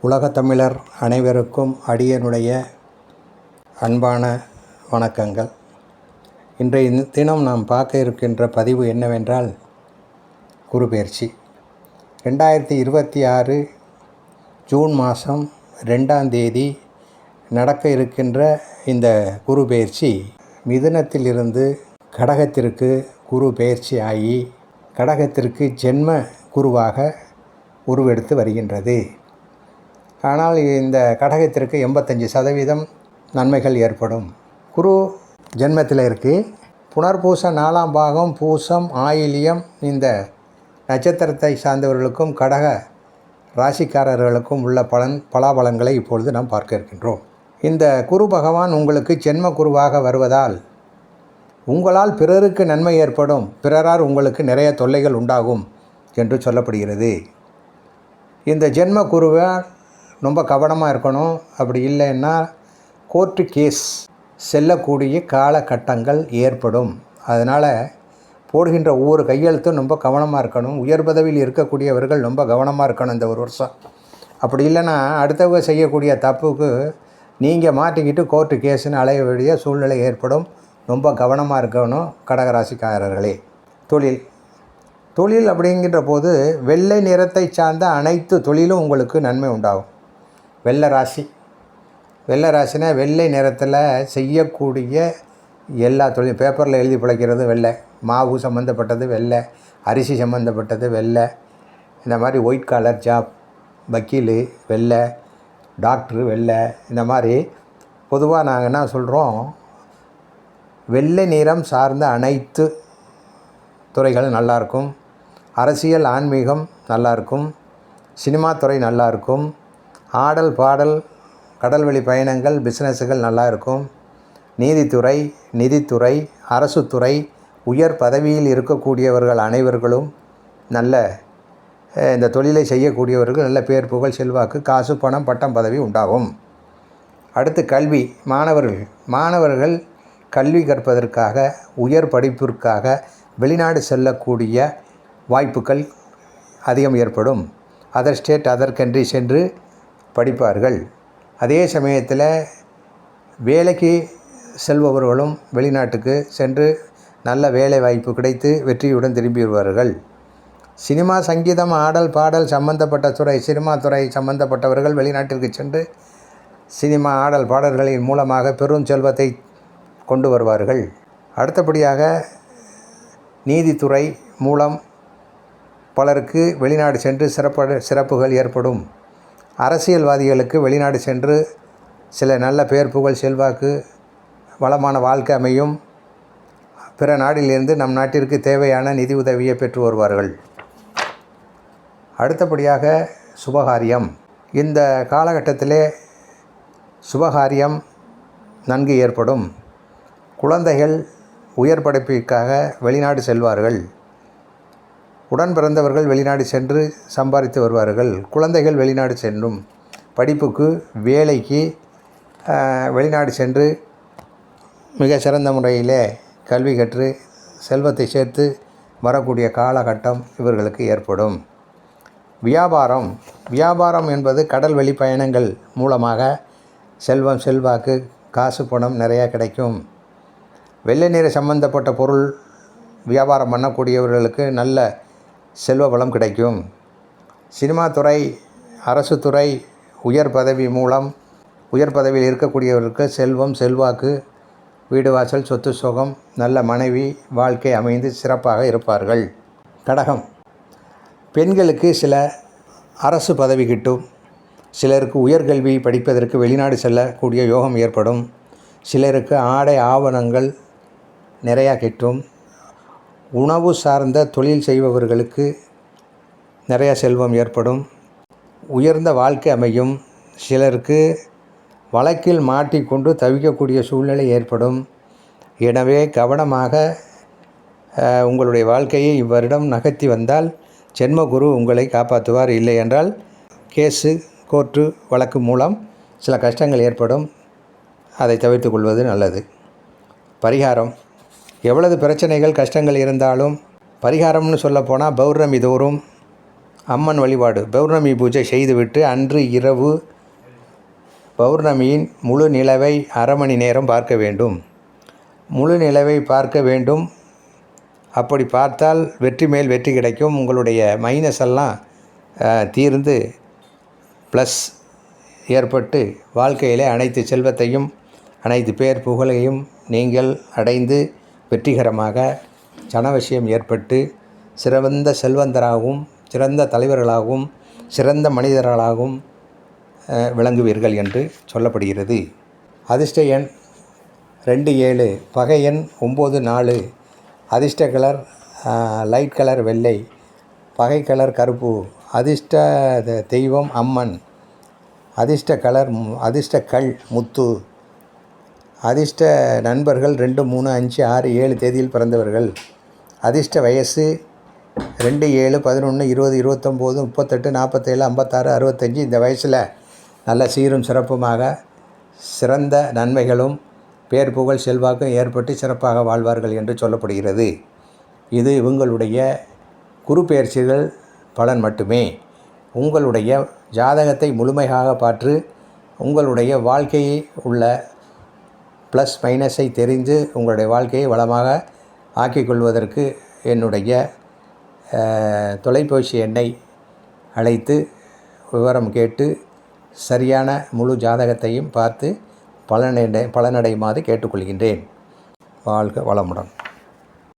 உலகத் தமிழர் அனைவருக்கும் அடியனுடைய அன்பான வணக்கங்கள். இன்றைய தினம் நாம் பார்க்க இருக்கின்ற பதிவு என்னவென்றால் குருபெயர்ச்சி 2026 ஜூன் மாதம் 2ஆம் தேதி நடக்க இருக்கின்ற இந்த குருபெயர்ச்சி மிதுனத்திலிருந்து கடகத்திற்கு குரு பெயர்ச்சி ஆகி கடகத்திற்கு ஜென்ம குருவாக உருவெடுத்து வருகின்றது. ஆனால் இந்த கடகத்திற்கு 85% நன்மைகள் ஏற்படும். குரு ஜென்மத்தில் இருக்குது. புனர்பூசம் 4ஆம் பாகம், பூசம், ஆயிலியம் இந்த நட்சத்திரத்தை சார்ந்தவர்களுக்கும் கடக ராசிக்காரர்களுக்கும் உள்ள பலாபலன்களை இப்பொழுது நாம் பார்க்க இருக்கின்றோம். இந்த குரு பகவான் உங்களுக்கு ஜென்ம குருவாக வருவதால் உங்களால் பிறருக்கு நன்மை ஏற்படும், பிறரால் உங்களுக்கு நிறைய தொல்லைகள் உண்டாகும் என்று சொல்லப்படுகிறது. இந்த ஜென்ம குருவை ரொம்ப கவனமாக இருக்கணும். அப்படி இல்லைன்னா கோர்ட்டு கேஸ் செல்லக்கூடிய காலகட்டங்கள் ஏற்படும். அதனால் போடுகின்ற ஒவ்வொரு கையெழுத்தும் ரொம்ப கவனமாக இருக்கணும். உயர் பதவியில் இருக்கக்கூடியவர்கள் ரொம்ப கவனமாக இருக்கணும் இந்த ஒரு வருஷம். அப்படி இல்லைன்னா அடுத்தவங்க செய்யக்கூடிய தப்புக்கு நீங்கள் மாட்டிக்கிட்டு கோர்ட்டு கேஸுன்னு அலைய வேண்டிய சூழ்நிலை ஏற்படும். ரொம்ப கவனமாக இருக்கணும் கடகராசிக்காரர்களே. தொழில் அப்படிங்கிற போது வெள்ளை நிறத்தை சார்ந்த அனைத்து தொழிலும் உங்களுக்கு நன்மை உண்டாகும். வெள்ளை ராசினா வெள்ளை நிறத்தில் செய்யக்கூடிய எல்லா தொழிலும், பேப்பரில் எழுதி பிழைக்கிறது வெள்ளை, மாவு சம்மந்தப்பட்டது வெள்ளை, அரிசி சம்மந்தப்பட்டது வெள்ளை, இந்த மாதிரி ஒயிட் காலர் ஜாப், வக்கீல் வெள்ளை, டாக்டரு வெள்ளை, இந்த மாதிரி பொதுவாக நாங்கள் என்ன சொல்கிறோம், வெள்ளை நிறம் சார்ந்த அனைத்து துறைகளும் நல்லாயிருக்கும். அரசியல், ஆன்மீகம் நல்லாயிருக்கும். சினிமா துறை நல்லாயிருக்கும். ஆடல், பாடல், கடல்வெளி பயணங்கள், பிஸ்னஸுகள் நல்லா இருக்கும். நீதித்துறை, நிதித்துறை, அரசு துறை, உயர் பதவியில் இருக்கக்கூடியவர்கள் அனைவர்களும் நல்ல இந்த தொழிலை செய்யக்கூடியவர்கள் நல்ல பேர், புகழ், செல்வாக்கு, காசு, பணம், பட்டம், பதவி உண்டாகும். அடுத்து கல்வி. மாணவர்கள் கல்வி கற்பதற்காக, உயர் படிப்பிற்காக வெளிநாடு செல்லக்கூடிய வாய்ப்புகள் அதிகம் ஏற்படும். அதர் ஸ்டேட், அதர் கண்ட்ரி சென்று படிப்பார்கள். அதே சமயத்தில் வேலைக்கு செல்பவர்களும் வெளிநாட்டுக்கு சென்று நல்ல வேலை வாய்ப்பு கிடைத்து வெற்றியுடன் திரும்பி வருவார்கள். சினிமா, சங்கீதம், ஆடல், பாடல் சம்பந்தப்பட்ட துறை, சினிமா துறை சம்பந்தப்பட்டவர்கள் வெளிநாட்டிற்கு சென்று சினிமா, ஆடல், பாடல்களின் மூலமாக பெரும் செல்வத்தை கொண்டு வருவார்கள். அடுத்தபடியாக நீதித்துறை மூலம் பலருக்கு வெளிநாடு சென்று சிறப்புகள் ஏற்படும். அரசியல்வாதிகளுக்கு வெளிநாடு சென்று சில நல்ல பேர், புகழ், செல்வாக்கு, வளமான வாழ்க்கை அமையும். பிற நாட்டிலிருந்து நம் நாட்டிற்கு தேவையான நிதி உதவியை பெற்று வருவார்கள். அடுத்தபடியாக சுபகாரியம். இந்த காலகட்டத்திலே சுபகாரியம் நன்கு ஏற்படும். குழந்தைகள் உயர் படிப்பிற்காக வெளிநாடு செல்வார்கள். உடன் பிறந்தவர்கள் வெளிநாடு சென்று சம்பாதித்து வருவார்கள். குழந்தைகள் வெளிநாடு சென்றும் படிப்புக்கு, வேலைக்கு வெளிநாடு சென்று மிக சிறந்த முறையிலே கல்வி கற்று செல்வத்தை சேர்த்து வரக்கூடிய காலகட்டம் இவர்களுக்கு ஏற்படும். வியாபாரம் என்பது கடல் வெளி பயணங்கள் மூலமாக செல்வம், செல்வாக்கு, காசு, பணம் நிறையா கிடைக்கும். வெள்ளை நிற சம்பந்தப்பட்ட பொருள் வியாபாரம் பண்ணக்கூடியவர்களுக்கு நல்ல செல்வ வளம் கிடைக்கும். சினிமா துறை, அரசு துறை, உயர் பதவியில் இருக்கக்கூடியவர்களுக்கு செல்வம், செல்வாக்கு, வீடு வாசல், சொத்து சுகம், நல்ல மனைவி வாழ்க்கை அமைந்து சிறப்பாக இருப்பார்கள். கடகம். பெண்களுக்கு சில அரசு பதவி கிட்டும். சிலருக்கு உயர்கல்வி படிப்பதற்கு வெளிநாடு செல்லக்கூடிய யோகம் ஏற்படும். சிலருக்கு ஆடை ஆவணங்கள் நிறையா கிட்டும். உணவு சார்ந்த தொழில் செய்பவர்களுக்கு நிறையா செல்வம் ஏற்படும். உயர்ந்த வாழ்க்கை அமையும். சிலருக்கு வழக்கில் மாட்டிக்கொண்டு தவிக்கக்கூடிய சூழ்நிலை ஏற்படும். எனவே கவனமாக உங்களுடைய வாழ்க்கையை இவ்வருடம் நகர்த்தி வந்தால் ஜென்மகுரு உங்களை காப்பாற்றுவார். இல்லை என்றால் கேஸு, கோர்ட்டு வழக்கு மூலம் சில கஷ்டங்கள் ஏற்படும். அதை தவிர்த்து கொள்வது நல்லது. பரிகாரம். எவ்வளவு பிரச்சனைகள், கஷ்டங்கள் இருந்தாலும் பரிகாரம்னு சொல்லப்போனால் பௌர்ணமி தோறும் அம்மன் வழிபாடு. பௌர்ணமி பூஜை செய்துவிட்டு அன்று இரவு பௌர்ணமியின் முழு நிலவை அரை மணி நேரம் பார்க்க வேண்டும். முழு நிலவை பார்க்க வேண்டும். அப்படி பார்த்தால் வெற்றி மேல் வெற்றி கிடைக்கும். உங்களுடைய மைனஸ் எல்லாம் தீர்ந்து ப்ளஸ் ஏற்பட்டு வாழ்க்கையிலே அனைத்து செல்வத்தையும் அனைத்து பேர் புகழையும் நீங்கள் அடைந்து வெற்றிகரமாக ஜனவசியம் ஏற்பட்டு சிறந்த செல்வந்தராகவும் சிறந்த தலைவர்களாகவும் சிறந்த மனிதர்களாகவும் விளங்குவீர்கள் என்று சொல்லப்படுகிறது. அதிர்ஷ்ட எண் 27, பகை எண் 94, அதிர்ஷ்ட கலர் லைட் கலர் வெள்ளை, பகை கலர் கருப்பு, அதிர்ஷ்ட தெய்வம் அம்மன், அதிர்ஷ்ட கலர் அதிர்ஷ்ட கல் முத்து, அதிர்ஷ்ட நண்பர்கள் 2, 3, 5, 6, 7 தேதியில் பிறந்தவர்கள், அதிர்ஷ்ட வயசு 2, 7, 11, 20, 29, 38, 47, 56, 65. இந்த வயசில் நல்ல சீரும் சிறப்புமாக சிறந்த நன்மைகளும் பேர் புகழ் செல்வாக்கும் ஏற்பட்டு சிறப்பாக வாழ்வார்கள் என்று சொல்லப்படுகிறது. இது உங்களுடைய குரு பெயர்ச்சிகள் பலன் மட்டுமே. உங்களுடைய ஜாதகத்தை முழுமையாக பார்த்து உங்களுடைய வாழ்க்கையை உள்ள ப்ளஸ் மைனஸை தெரிந்து உங்களுடைய வாழ்க்கையை வளமாக ஆக்கிக்கொள்வதற்கு என்னுடைய தொலைபேசி எண்ணை அழைத்து விவரம் கேட்டு சரியான முழு ஜாதகத்தையும் பார்த்து பலனடையுமாறு கேட்டுக்கொள்கின்றேன். வாழ்க வளமுடன்.